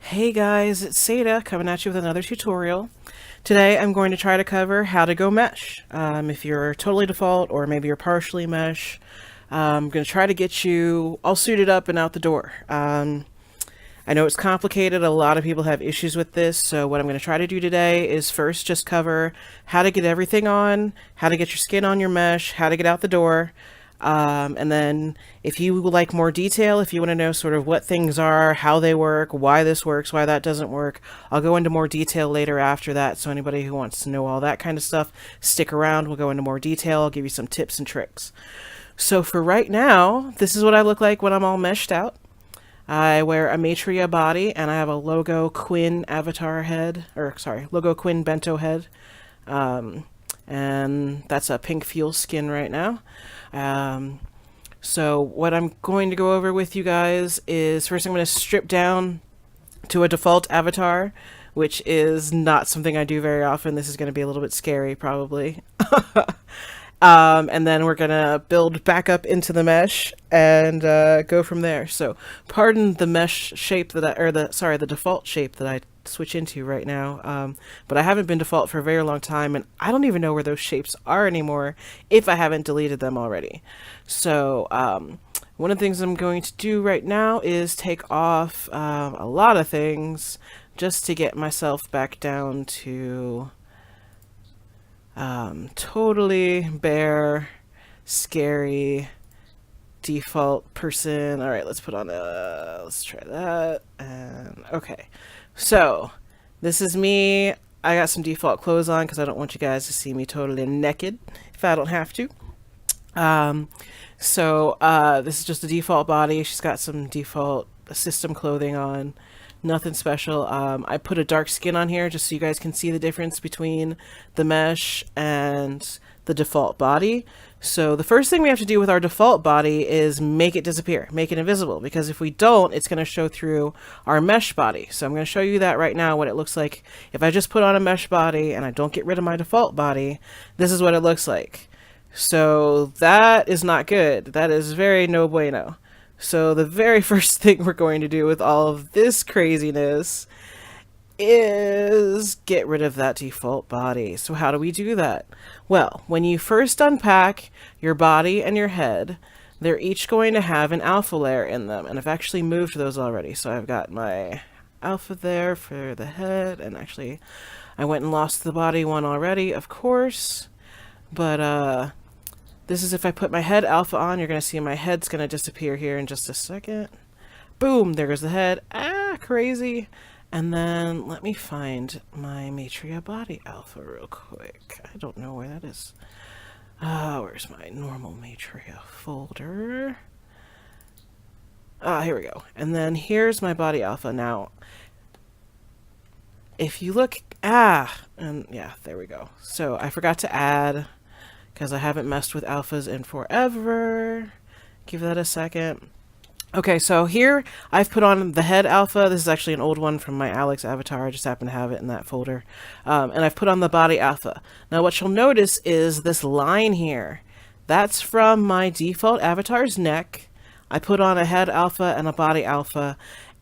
Hey guys, it's Seda coming at you with another tutorial. Today I'm going to try to cover how to go mesh. If you're totally default or maybe you're partially mesh, I'm going to try to get you all suited up and out the door. I know it's complicated, a lot of people have issues with this, so what I'm going to try to do today is first just cover how to get everything on, how to get your skin on your mesh, how to get out the door. And then if you would like more detail, if you want to know sort of what things are, how they work, why this works, why that doesn't work, I'll go into more detail later after that. So anybody who wants to know all that kind of stuff, stick around. We'll go into more detail. I'll give you some tips and tricks. So for right now, this is what I look like when I'm all meshed out. I wear a Maitreya body and I have a Logo Quinn avatar head, or sorry, Logo Quinn bento head. And that's a pink fuel skin right now. So what I'm going to go over with you guys is first I'm going to strip down to a default avatar, which is not something I do very often. This is going to be a little bit scary probably. And then we're going to build back up into the mesh and go from there. So pardon the mesh shape that the default shape that I switch into right now. But I haven't been default for a very long time and I don't even know where those shapes are anymore if I haven't deleted them already. So one of the things I'm going to do right now is take off a lot of things just to get myself back down to totally bare, scary, default person. All right, let's put on let's try that. And okay, so this is me. I got some default clothes on because I don't want you guys to see me totally naked if I don't have to. This is just a default body. She's got some default system clothing on. Nothing special. I put a dark skin on here just so you guys can see the difference between the mesh and the default body. So the first thing we have to do with our default body is make it disappear, make it invisible, because if we don't, it's going to show through our mesh body. So I'm going to show you that right now, what it looks like. If I just put on a mesh body and I don't get rid of my default body, this is what it looks like. So that is not good. That is very no bueno. So the very first thing we're going to do with all of this craziness is get rid of that default body. So how do we do that? Well, when you first unpack your body and your head, they're each going to have an alpha layer in them. And I've actually moved those already. So I've got my alpha there for the head. And actually, I went and lost the body one already, of course. But this is if I put my head alpha on, you're going to see my head's going to disappear here in just a second. Boom, there goes the head. Ah, crazy. And then let me find my Maitreya body alpha real quick. I don't know where that is. Where's my normal Maitreya folder? Here we go. And then here's my body alpha. Now, if you look, and yeah, there we go. So I forgot to add, because I haven't messed with alphas in forever. Give that a second. Okay, so here I've put on the head alpha. This is actually an old one from my Alex avatar. I just happen to have it in that folder. And I've put on the body alpha. Now what you'll notice is this line here. That's from my default avatar's neck. I put on a head alpha and a body alpha,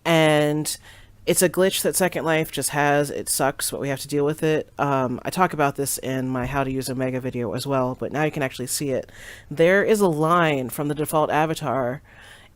and it's a glitch that Second Life just has. It sucks, but we have to deal with it. I talk about this in my how to use Omega video as well, but now you can actually see it. There is a line from the default avatar.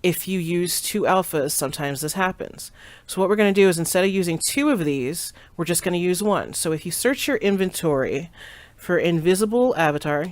If you use two alphas, sometimes this happens. So what we're going to do is, instead of using two of these, we're just going to use one. So if you search your inventory for invisible avatar,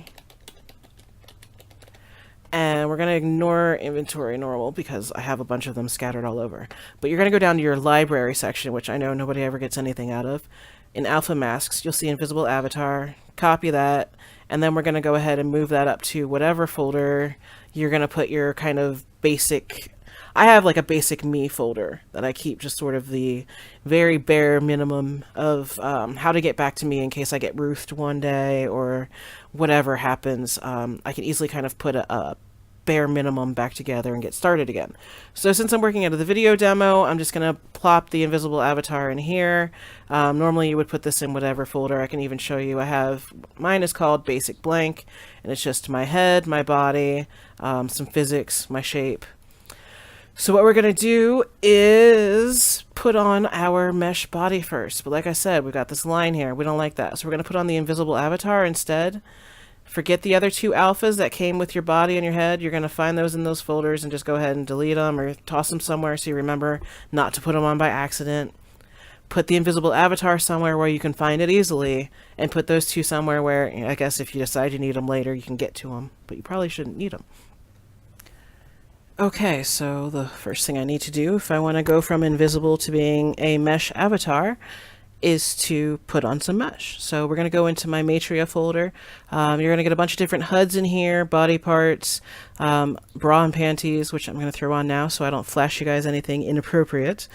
and we're going to ignore inventory normal because I have a bunch of them scattered all over. But you're going to go down to your library section, which I know nobody ever gets anything out of. In alpha masks, you'll see invisible avatar, copy that, and then we're going to go ahead and move that up to whatever folder you're going to put your kind of basic. I have like a basic me folder that I keep just sort of the very bare minimum of how to get back to me in case I get roofed one day or whatever happens. I can easily kind of put a bare minimum back together and get started again. So since I'm working out of the video demo, I'm just going to plop the invisible avatar in here. Normally you would put this in whatever folder. I can even show you. Mine is called basic blank, and it's just my head, my body, some physics, my shape. So what we're going to do is put on our mesh body first. But like I said, we've got this line here. We don't like that. So we're going to put on the invisible avatar instead. Forget the other two alphas that came with your body and your head. You're going to find those in those folders and just go ahead and delete them or toss them somewhere so you remember not to put them on by accident. Put the invisible avatar somewhere where you can find it easily, and put those two somewhere where, I guess if you decide you need them later, you can get to them, but you probably shouldn't need them. Okay, so the first thing I need to do if I want to go from invisible to being a mesh avatar is to put on some mesh. So we're going to go into my Matria folder. You're going to get a bunch of different HUDs in here, body parts, bra and panties, which I'm going to throw on now so I don't flash you guys anything inappropriate.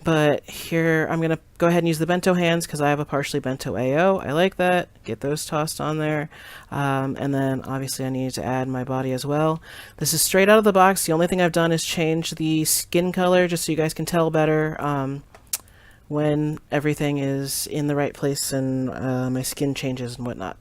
But here I'm going to go ahead and use the bento hands because I have a partially bento AO. I like that. Get those tossed on there. And then obviously I need to add my body as well. This is straight out of the box. The only thing I've done is change the skin color just so you guys can tell better when everything is in the right place and my skin changes and whatnot.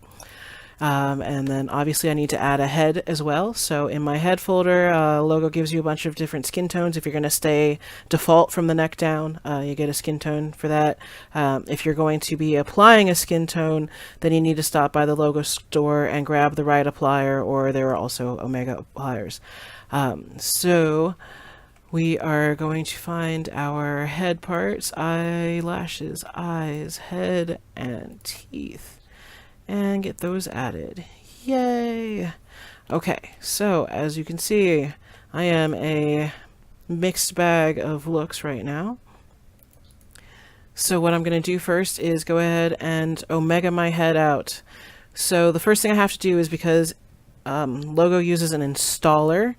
And then obviously I need to add a head as well. So in my head folder, logo gives you a bunch of different skin tones. If you're going to stay default from the neck down, you get a skin tone for that. If you're going to be applying a skin tone, then you need to stop by the logo store and grab the right applier, or there are also Omega appliers. So we are going to find our head parts, eyelashes, eyes, head, and teeth, and get those added. Yay! Okay, so as you can see, I am a mixed bag of looks right now. So what I'm going to do first is go ahead and Omega my head out. So the first thing I have to do is, because Logo uses an installer,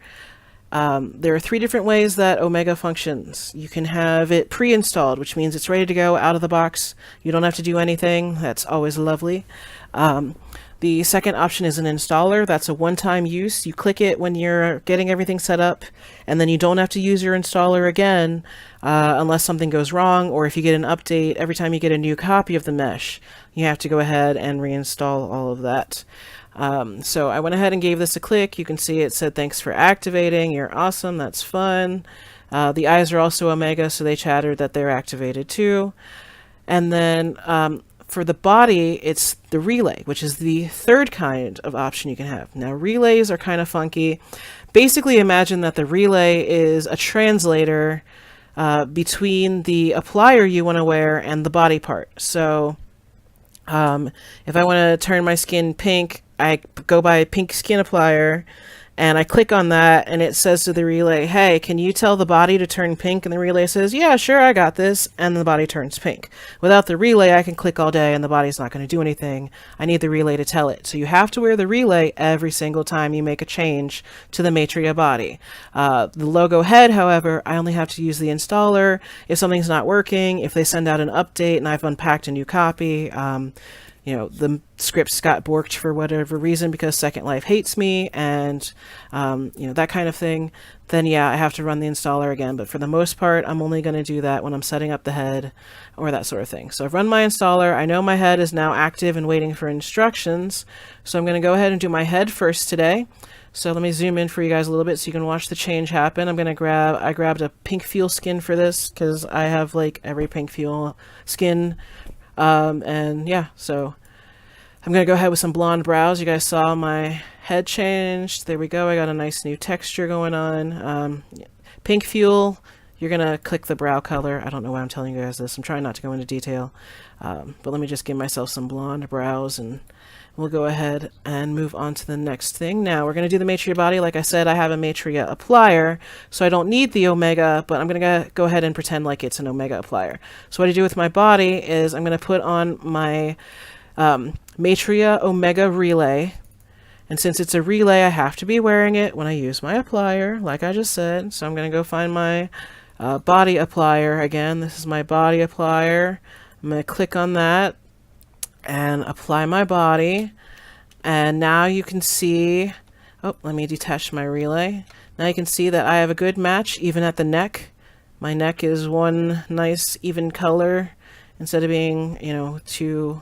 there are 3 different ways that Omega functions. You can have it pre-installed, which means it's ready to go out of the box. You don't have to do anything. That's always lovely. The second option is an installer. That's a one-time use. You click it when you're getting everything set up, and then you don't have to use your installer again unless something goes wrong, or if you get an update every time you get a new copy of the mesh, you have to go ahead and reinstall all of that. So I went ahead and gave this a click. You can see it said, "Thanks for activating. You're awesome. That's fun." The eyes are also Omega, so they chattered that they're activated too. And then for the body, it's the relay, which is the third kind of option you can have. Now, relays are kind of funky. Basically, imagine that the relay is a translator between the applier you want to wear and the body part. So if I want to turn my skin pink, I go by pink skin applier and I click on that, and it says to the relay, "Hey, can you tell the body to turn pink?" And the relay says, "Yeah, sure, I got this." And the body turns pink. Without the relay, I can click all day and the body's not going to do anything. I need the relay to tell it. So you have to wear the relay every single time you make a change to the Matria body. The logo head, however, I only have to use the installer. If something's not working, if they send out an update and I've unpacked a new copy, the scripts got borked for whatever reason because Second Life hates me, and that kind of thing, then yeah, I have to run the installer again. But for the most part, I'm only going to do that when I'm setting up the head or that sort of thing. So I've run my installer. I know my head is now active and waiting for instructions. So I'm going to go ahead and do my head first today. So let me zoom in for you guys a little bit so you can watch the change happen. I grabbed a pink fuel skin for this because I have like every pink fuel skin. And yeah, so I'm going to go ahead with some blonde brows. You guys saw my head changed. There we go. I got a nice new texture going on. Pink fuel, you're going to click the brow color. I don't know why I'm telling you guys this. I'm trying not to go into detail. But let me just give myself some blonde brows, and we'll go ahead and move on to the next thing. Now, we're going to do the Matria body. Like I said, I have a Matria applier, so I don't need the Omega, but I'm going to go ahead and pretend like it's an Omega applier. So what I do with my body is I'm going to put on my Matria Omega relay, and since it's a relay, I have to be wearing it when I use my applier, like I just said. So I'm going to go find my body applier again. This is my body applier. I'm going to click on that and apply my body, and now you can see, let me detach my relay. Now you can see that I have a good match even at the neck. My neck is one nice even color instead of being, two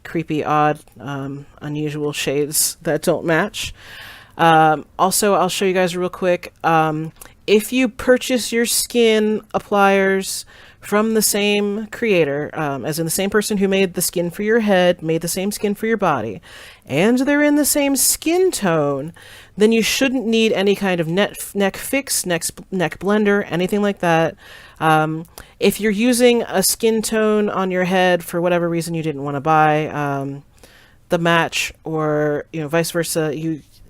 creepy, odd, unusual shades that don't match. Also, I'll show you guys real quick. if you purchase your skin appliers from the same creator, as in the same person who made the skin for your head, made the same skin for your body, and they're in the same skin tone, then you shouldn't need any kind of neck fix, neck blender, anything like that. If you're using a skin tone on your head for whatever reason you didn't want to buy the match, or vice versa,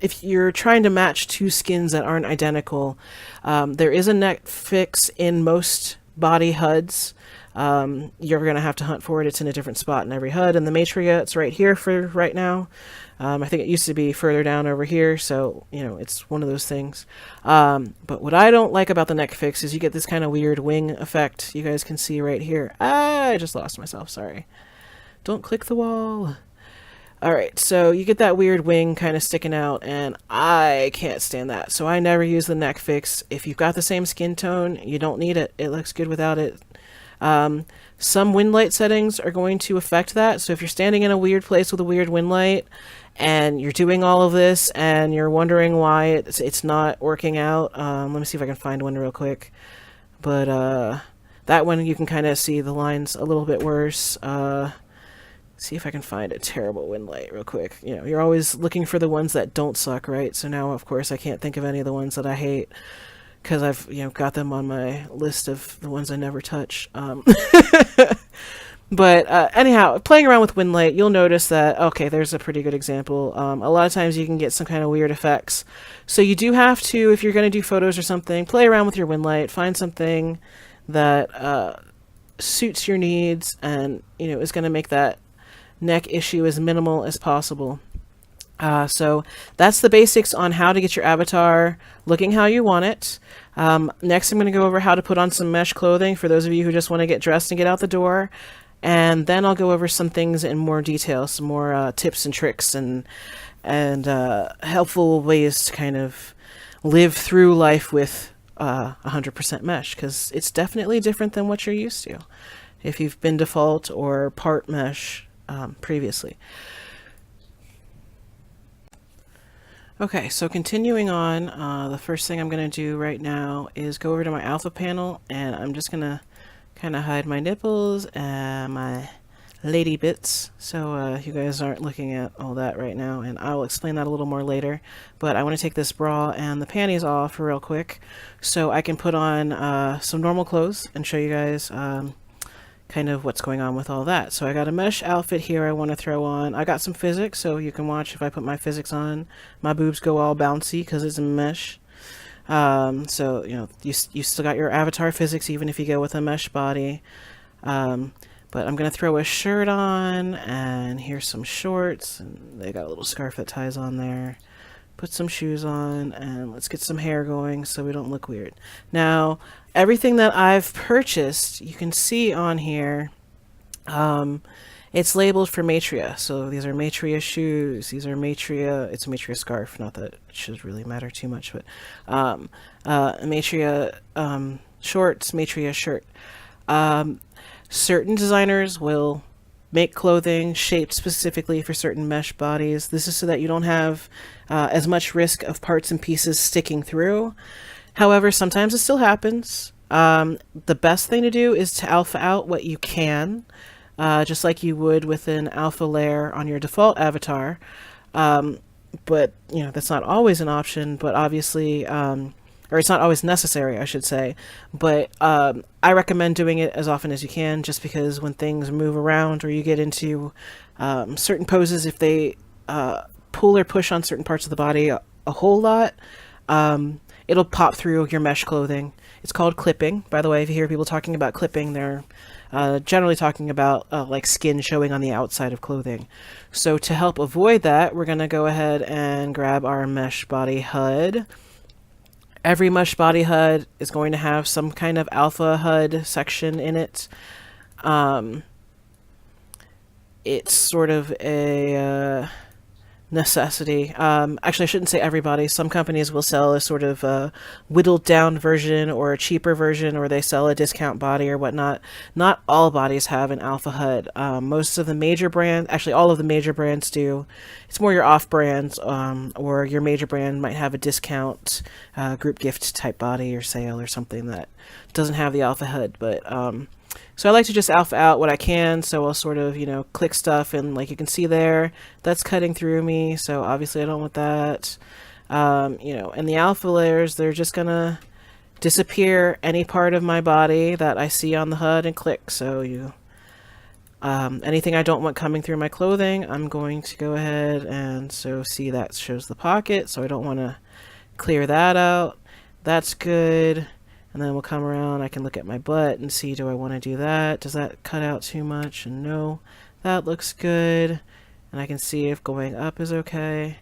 if you're trying to match two skins that aren't identical, there is a neck fix in most body HUDs. You're going to have to hunt for it. It's in a different spot in every HUD. And the Matria, it's right here for right now. I think it used to be further down over here, so it's one of those things. But what I don't like about the neck fix is you get this kind of weird wing effect. You guys can see right here. I just lost myself. Sorry. Don't click the wall. Alright, so you get that weird wing kind of sticking out, and I can't stand that. So I never use the neck fix. If you've got the same skin tone, you don't need it. It looks good without it. Some wind light settings are going to affect that. So if you're standing in a weird place with a weird wind light, and you're doing all of this, and you're wondering why it's not working out, let me see if I can find one real quick. But that one you can kind of see the lines a little bit worse. See if I can find a terrible wind light real quick. You're always looking for the ones that don't suck, right? So now, of course, I can't think of any of the ones that I hate because I've, got them on my list of the ones I never touch. But anyhow, playing around with wind light, you'll notice that, okay, there's a pretty good example. A lot of times you can get some kind of weird effects. So you do have to, if you're going to do photos or something, play around with your wind light, find something that suits your needs and, is going to make that neck issue as minimal as possible. So that's the basics on how to get your avatar looking how you want it. Next, I'm going to go over how to put on some mesh clothing for those of you who just want to get dressed and get out the door. And then I'll go over some things in more detail, some more tips and tricks and helpful ways to kind of live through life with 100% mesh, because it's definitely different than what you're used to if you've been default or part mesh previously. Okay, so continuing on, the first thing I'm going to do right now is go over to my alpha panel, and I'm just going to kind of hide my nipples and my lady bits so you guys aren't looking at all that right now, and I'll explain that a little more later. But I want to take this bra and the panties off real quick so I can put on some normal clothes and show you guys kind of what's going on with all that. So I got a mesh outfit here I want to throw on. I got some physics, so you can watch if I put my physics on. My boobs go all bouncy because it's a mesh. So, you still got your avatar physics even if you go with a mesh body. But I'm going to throw a shirt on, and here's some shorts, and they got a little scarf that ties on there. Put some shoes on, and let's get some hair going so we don't look weird. Now, everything that I've purchased, you can see on here, it's labeled for Matria. So these are Matria shoes, these are Matria, it's a Matria scarf, not that it should really matter too much, but Matria shorts, Matria shirt. Certain designers will make clothing shaped specifically for certain mesh bodies. This is so that you don't have as much risk of parts and pieces sticking through. However, sometimes it still happens. The best thing to do is to alpha out what you can, just like you would with an alpha layer on your default avatar. But, that's not always an option, but obviously, or it's not always necessary, I should say. But I recommend doing it as often as you can, just because when things move around or you get into certain poses, if they pull or push on certain parts of the body a whole lot, it'll pop through your mesh clothing. It's called clipping. By the way, if you hear people talking about clipping, they're generally talking about like skin showing on the outside of clothing. So to help avoid that, we're going to go ahead and grab our mesh body HUD. Every mesh body HUD is going to have some kind of alpha HUD section in it. It's sort of a necessity. Actually, I shouldn't say everybody. Some companies will sell a sort of whittled down version or a cheaper version, or they sell a discount body or whatnot. Not all bodies have an alpha HUD. Most of the major brands, actually all of the major brands do. It's more your off brands, or your major brand might have a discount group gift type body or sale or something that doesn't have the alpha HUD. But so I like to just alpha out what I can, so I'll sort of, click stuff, and like you can see there, that's cutting through me, so obviously I don't want that. And the alpha layers, they're just gonna disappear any part of my body that I see on the HUD and click, so anything I don't want coming through my clothing, I'm going to go ahead and, so see that shows the pocket, so I don't want to clear that out. That's good. And then we'll come around, I can look at my butt and see, do I want to do that? Does that cut out too much? And no, that looks good. And I can see if going up is okay.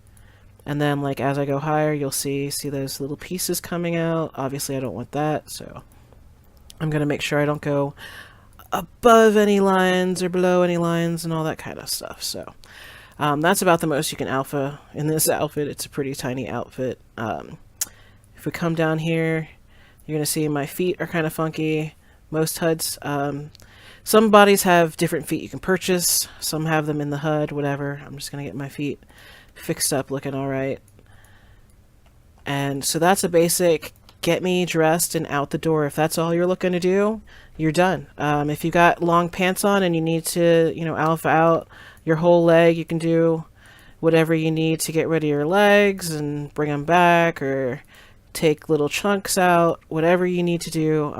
And then like as I go higher, you'll see those little pieces coming out. Obviously I don't want that, so I'm going to make sure I don't go above any lines or below any lines and all that kind of stuff. So that's about the most you can alpha in this outfit. It's a pretty tiny outfit. If we come down here, you're going to see my feet are kind of funky. Most HUDs, some bodies have different feet you can purchase. Some have them in the HUD, whatever. I'm just going to get my feet fixed up, looking all right. And so that's a basic get me dressed and out the door. If that's all you're looking to do, you're done. If you got long pants on and you need to, alpha out your whole leg, you can do whatever you need to get rid of your legs and bring them back, or take little chunks out, whatever you need to do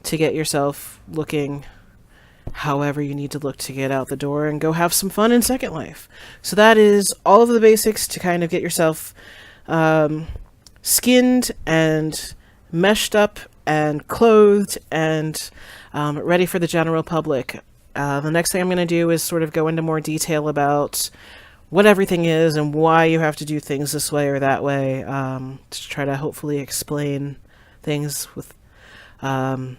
to get yourself looking however you need to look to get out the door and go have some fun in Second Life. So that is all of the basics to kind of get yourself skinned and meshed up and clothed and ready for the general public. The next thing I'm going to do is sort of go into more detail about what everything is and why you have to do things this way or that way, to try to hopefully explain things with a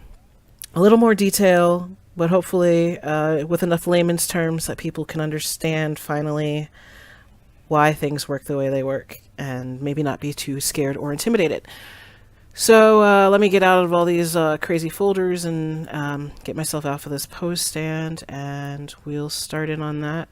little more detail, but hopefully with enough layman's terms that people can understand finally why things work the way they work, and maybe not be too scared or intimidated. So let me get out of all these crazy folders and get myself out for this pose stand, and we'll start in on that.